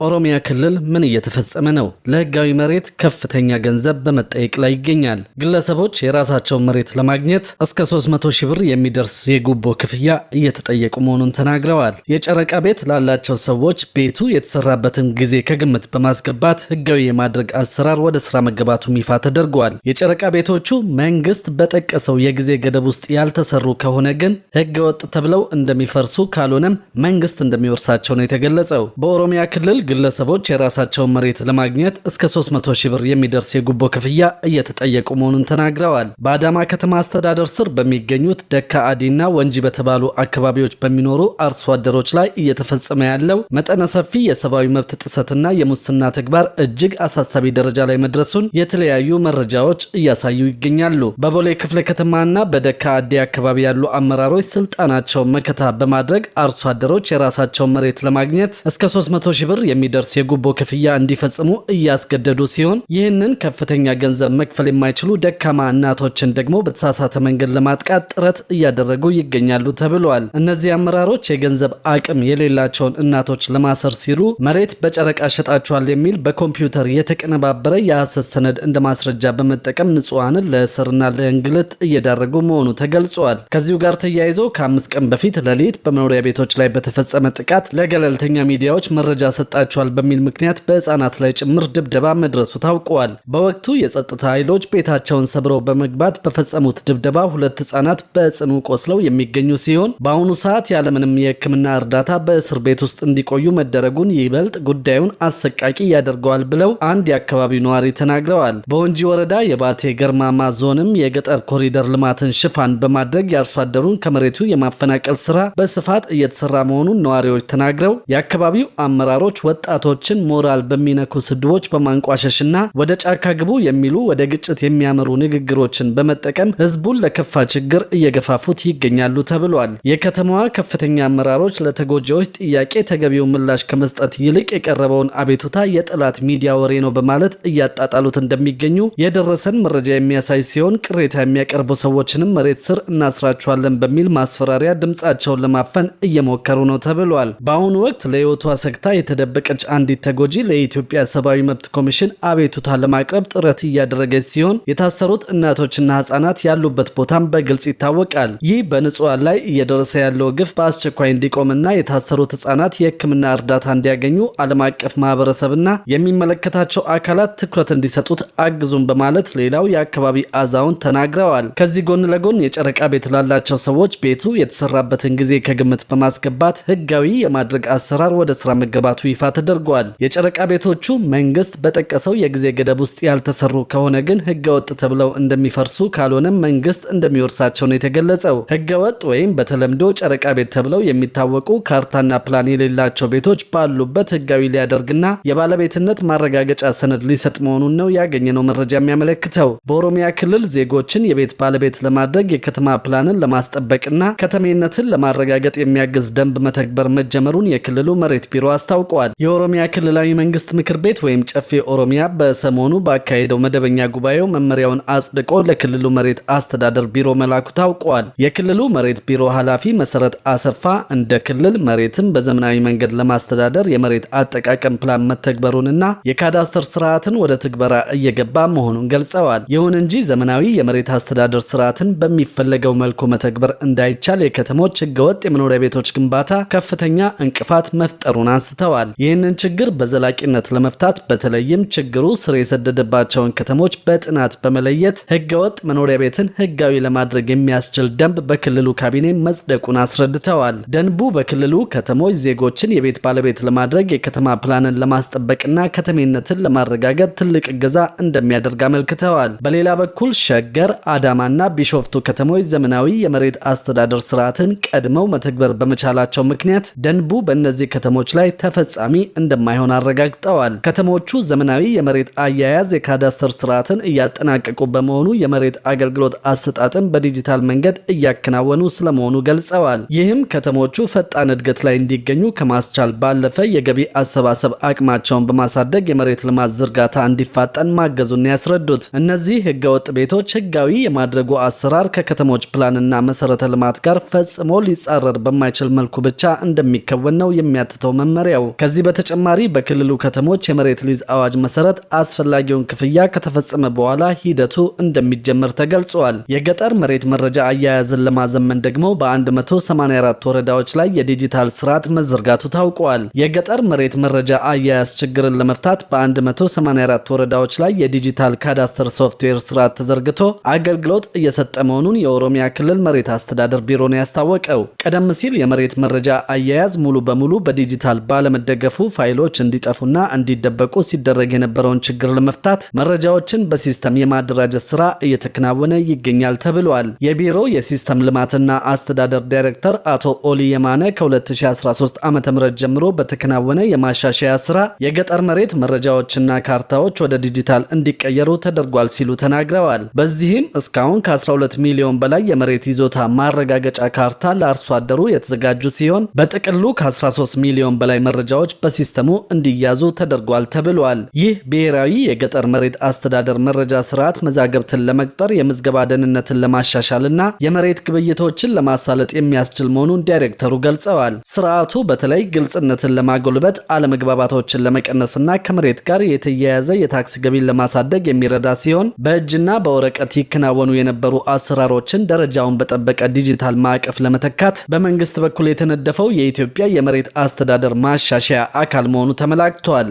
ኦሮሚያ ክልል ምን እየተፈጸመ ነው? ለህጋዊ መሬት ከፍተኛ ገንዘብ በመጠየቅ ላይ ይገኛል። ግለሰቦች የራሳቸውን መሬት ለማግኘት እስከ 300 ሺህ ብር የሚደርስ የጉቦ ክፍያ እየተጠየቁ መሆኑን ተናግረዋል። የጨረቃ ቤት ላላቸው ሰዎች ቤቱ የተሰራበትን ጊዜ ከግምት በማስገባት ህጋዊ የማድረግ አሰራር ወደ ስራ መገባቱም ይፋ ተደርጓል። የጨረቃ ቤቶቹ መንግስት በጠቀሰው የጊዜ ገደብ ውስጥ ያልተሰሩ ከሆነ ግን ህገወጥ ተብለው እንደሚፈርሱ፣ ካልሆነም መንግስት እንደሚወርሳቸው ነው የተገለጸው። በኦሮሚያ ክልል ግለሰቦች የራሳቸውን መሬት ለማግኘት እስከ 300 ሺህ ብር የሚደርስ የጉቦ ክፍያ እየተጠየቁ መሆኑን ተናግረዋል። በአዳማ ከተማ አስተዳደር ስር በሚገኙት ደካ አዲና ወንጂ በተባሉ አካባቢዎች በሚኖሩ አርሶ አደሮች ላይ እየተፈጸመ ያለው መጠነ ሰፊ የሰብአዊ መብት ጥሰትና የሙስና ተግባር እጅግ አሳሳቢ ደረጃ ላይ መድረሱን የተለያዩ መረጃዎች እያሳዩ ይገኛሉ። በቦሌ ክፍለ ከተማና በደካ አዲ አካባቢ ያሉ አመራሮች ስልጣናቸውን መከታ በማድረግ አርሶ አደሮች የራሳቸውን መሬት ለማግኘት እስከ 300 ሺህ ብር የሚደርስ የጉቦ ክፍያ እንዲፈጽሙ እያስገደዱ ሲሆን ይህንን ከፍተኛ ገንዘብ መክፈል የማይችሉ ደካማ እናቶችን ደግሞ በተሳሳተ መንገድ ለማጥቃት ጥረት እያደረጉ ይገኛሉ ተብሏል። እነዚህ አመራሮች የገንዘብ አቅም የሌላቸውን እናቶች ለማሰር ሲሉ መሬት በጨረቃ ሸጣቸዋል የሚል በኮምፒውተር የተቀነባበረ የሐሰት ሰነድ እንደ ማስረጃ በመጠቀም ንጹሃንን ለእስርና ለእንግልት እየዳረጉ መሆኑ ተገልጿል። ከዚሁ ጋር ተያይዞ ከ5 ቀን በፊት ሌሊት በመኖሪያ ቤቶች ላይ በተፈጸመ ጥቃት ለገለልተኛ ሚዲያዎች መረጃ ሰጣቸዋል በሚል ምክንያት በህፃናት ላይ ጭምር ድብደባ መድረሱ ታውቋል። በወቅቱ የጸጥታ ኃይሎች ቤታቸውን ሰብረው በመግባት በፈጸሙት ድብደባ 2 ህፃናት በጽኑ ቆስለው የሚገኙ ሲሆን በአሁኑ ሰዓት ያለምንም የህክምና እርዳታ በእስር ቤት ውስጥ እንዲቆዩ መደረጉን ይበልጥ ጉዳዩን አሰቃቂ ያደርገዋል ብለው አንድ የአካባቢው ነዋሪ ተናግረዋል። በወንጂ ወረዳ የባቴ ገርማማ ዞንም የገጠር ኮሪደር ልማትን ሽፋን በማድረግ የአርሶ አደሩን ከመሬቱ የማፈናቀል ስራ በስፋት እየተሰራ መሆኑን ነዋሪዎች ተናግረው የአካባቢው አመራሮች ወጣቶችን ሞራል በሚነኩ ስድቦች በማንቋሸሽና ወደ ጫካ ግቡ የሚሉ ወደ ግጭት የሚያመሩ ንግግሮችን በመጠቀም ህዝቡን ለከፋ ችግር እየገፋፉት ይገኛሉ ተብሏል። የከተማዋ ከፍተኛ አመራሮች ለተጎጂዎች ጥያቄ ተገቢው ምላሽ ከመስጠት ይልቅ የቀረበውን አቤቱታ የጠላት ሚዲያ ወሬ ነው በማለት እያጣጣሉት እንደሚገኙ የደረሰን መረጃ የሚያሳይ ሲሆን ቅሬታ የሚያቀርቡ ሰዎችንም መሬት ስር እናስራቸዋለን በሚል ማስፈራሪያ ድምጻቸውን ለማፈን እየሞከሩ ነው ተብሏል። በአሁኑ ወቅት ለህይወቷ ሰግታ የተደበቀች አንዲት ተጎጂ ለኢትዮጵያ ሰብአዊ መብት ኮሚሽን አቤቱታ ለማቅረብ ጥረት እያደረገች ሲሆን የታሰሩት እናቶችና ህጻናት ያሉበት ቦታም በግልጽ ይታወቃል። ይህ በንጹሃን ላይ እየደረሰ ያለው ግፍ በአስቸኳይ እንዲቆምና የታሰሩት ህጻናት የህክምና እርዳታ እንዲያገኙ ዓለም አቀፍ ማህበረሰብና የሚመለከታቸው አካላት ትኩረት እንዲሰጡት አግዙም በማለት ሌላው የአካባቢ አዛውንት ተናግረዋል። ከዚህ ጎን ለጎን የጨረቃ ቤት ላላቸው ሰዎች ቤቱ የተሰራበትን ጊዜ ከግምት በማስገባት ህጋዊ የማድረግ አሰራር ወደ ስራ መገባቱ ይፋ ተደርጓል። የጨረቃ ቤቶቹ መንግስት በጠቀሰው የጊዜ ገደብ ውስጥ ያልተሰሩ ከሆነ ግን ህገወጥ ተብለው እንደሚፈርሱ፣ ካልሆነም መንግስት እንደሚወርሳቸው ነው የተገለጸው። ህገወጥ ወይም በተለምዶ ጨረቃ ቤት ተብለው የሚታወቁ ካርታና ፕላን የሌላቸው ቤቶች ባሉበት ህጋዊ ሊያደርግና የባለቤትነት ማረጋገጫ ሰነድ ሊሰጥ መሆኑን ነው ያገኘነው መረጃ የሚያመለክተው። በኦሮሚያ ክልል ዜጎችን የቤት ባለቤት ለማድረግ የከተማ ፕላንን ለማስጠበቅና ከተሜነትን ለማረጋገጥ የሚያግዝ ደንብ መተግበር መጀመሩን የክልሉ መሬት ቢሮ አስታውቋል። የኦሮሚያ ክልላዊ መንግስት ምክር ቤት ወይም ጨፌ ኦሮሚያ በሰሞኑ ባካሄደው መደበኛ ጉባኤው መመሪያውን አጽድቆ ለክልሉ መሬት አስተዳደር ቢሮ መላኩ ታውቋል። የክልሉ መሬት ቢሮ ኃላፊ መሰረት አሰፋ እንደ ክልል መሬትን በዘመናዊ መንገድ ለማስተዳደር የመሬት አጠቃቀም ፕላን መተግበሩንና የካዳስተር ስርዓትን ወደ ትግበራ እየገባ መሆኑን ገልጸዋል። ይሁን እንጂ ዘመናዊ የመሬት አስተዳደር ስርዓትን በሚፈለገው መልኩ መተግበር እንዳይቻል የከተሞች ህገወጥ የመኖሪያ ቤቶች ግንባታ ከፍተኛ እንቅፋት መፍጠሩን አንስተዋል። ይህንን ችግር በዘላቂነት ለመፍታት በተለይም ችግሩ ስር የሰደደባቸውን ከተሞች በጥናት በመለየት ህገወጥ መኖሪያ ቤትን ህጋዊ ለማድረግ የሚያስችል ደንብ በክልሉ ካቢኔ መጽደቁን አስረድተዋል። ደንቡ በክልሉ ከተሞች ዜጎችን የቤት ባለቤት ለማድረግ የከተማ ፕላንን ለማስጠበቅና ከተሜነትን ለማረጋገጥ ትልቅ እገዛ እንደሚያደርግ አመልክተዋል። በሌላ በኩል ሸገር፣ አዳማና ቢሾፍቱ ከተሞች ዘመናዊ የመሬት አስተዳደር ስርዓትን ቀድመው መተግበር በመቻላቸው ምክንያት ደንቡ በእነዚህ ከተሞች ላይ ተፈጻሚ እንደማይሆን አረጋግጠዋል። ከተሞቹ ዘመናዊ የመሬት አያያዝ የካዳስተር ስርዓትን እያጠናቀቁ በመሆኑ የመሬት አገልግሎት አሰጣጥን በዲጂታል መንገድ እያከናወኑ ስለመሆኑ ገልጸዋል። ይህም ከተሞቹ ፈጣን እድገት ላይ እንዲገኙ ከማስቻል ባለፈ የገቢ አሰባሰብ አቅማቸውን በማሳደግ የመሬት ልማት ዝርጋታ እንዲፋጠን ማገዙን ያስረዱት እነዚህ ህገወጥ ቤቶች ህጋዊ የማድረጉ አሰራር ከከተሞች ፕላንና መሰረተ ልማት ጋር ፈጽሞ ሊጻረር በማይችል መልኩ ብቻ እንደሚከወን ነው የሚያትተው መመሪያው። ከዚህ በተጨማሪ በክልሉ ከተሞች የመሬት ሊዝ አዋጅ መሰረት አስፈላጊውን ክፍያ ከተፈጸመ በኋላ ሂደቱ እንደሚጀመር ተገልጿል። የገጠር መሬት መረጃ አያያዝን ለማዘመን ደግሞ በ184 ወረዳዎች ላይ የዲጂታል ስርዓት መዘርጋቱ ታውቋል። የገጠር መሬት መረጃ አያያዝ ችግርን ለመፍታት በ184 ወረዳዎች ላይ የዲጂታል ካዳስተር ሶፍትዌር ስርዓት ተዘርግቶ አገልግሎት እየሰጠ መሆኑን የኦሮሚያ ክልል መሬት አስተዳደር ቢሮ ነው ያስታወቀው። ቀደም ሲል የመሬት መረጃ አያያዝ ሙሉ በሙሉ በዲጂታል ባለመደገፉ ፋይሎች እንዲጠፉና እንዲደበቁ ሲደረግ የነበረውን ችግር ለመፍታት መረጃዎችን በሲስተም የማደራጀት ስራ እየተከናወነ ይገኛል ተብሏል። የቢሮው የሲስተም ልማትና አስተዳደር ዳይሬክተር አቶ ኦሊ የማነ ከ2013 ዓ.ም ጀምሮ በተከናወነ የማሻሻያ ስራ የገጠር መሬት መረጃዎችና ካርታዎች ወደ ዲጂታል እንዲቀየሩ ተደርጓል ሲሉ ተናግረዋል። በዚህም እስካሁን ከ12 ሚሊዮን በላይ የመሬት ይዞታ ማረጋገጫ ካርታ ለአርሶ አደሩ የተዘጋጁ ሲሆን በጥቅሉ ከ13 ሚሊዮን በላይ መረጃዎች በሲስተሙ እንዲያዙ ተደርጓል ተብሏል። ይህ ብሔራዊ የገጠር መሬት አስተዳደር መረጃ ስርዓት መዛገብትን ለመቅጠር የምዝገባ ደህንነትን ለማሻሻልና የመሬት ግብይቶችን ለማሳለጥ የሚያስችል መሆኑን ዳይሬክተሩ ገልጸዋል። ስርዓቱ በተለይ ግልጽነትን ለማጎልበት፣ አለመግባባቶችን ለመቀነስና ከመሬት ጋር የተያያዘ የታክስ ገቢን ለማሳደግ የሚረዳ ሲሆን በእጅና በወረቀት ይከናወኑ የነበሩ አሰራሮችን ደረጃውን በጠበቀ ዲጂታል ማዕቀፍ ለመተካት በመንግስት በኩል የተነደፈው የኢትዮጵያ የመሬት አስተዳደር ማሻሻያ አካል መሆኑ ተመላክቷል።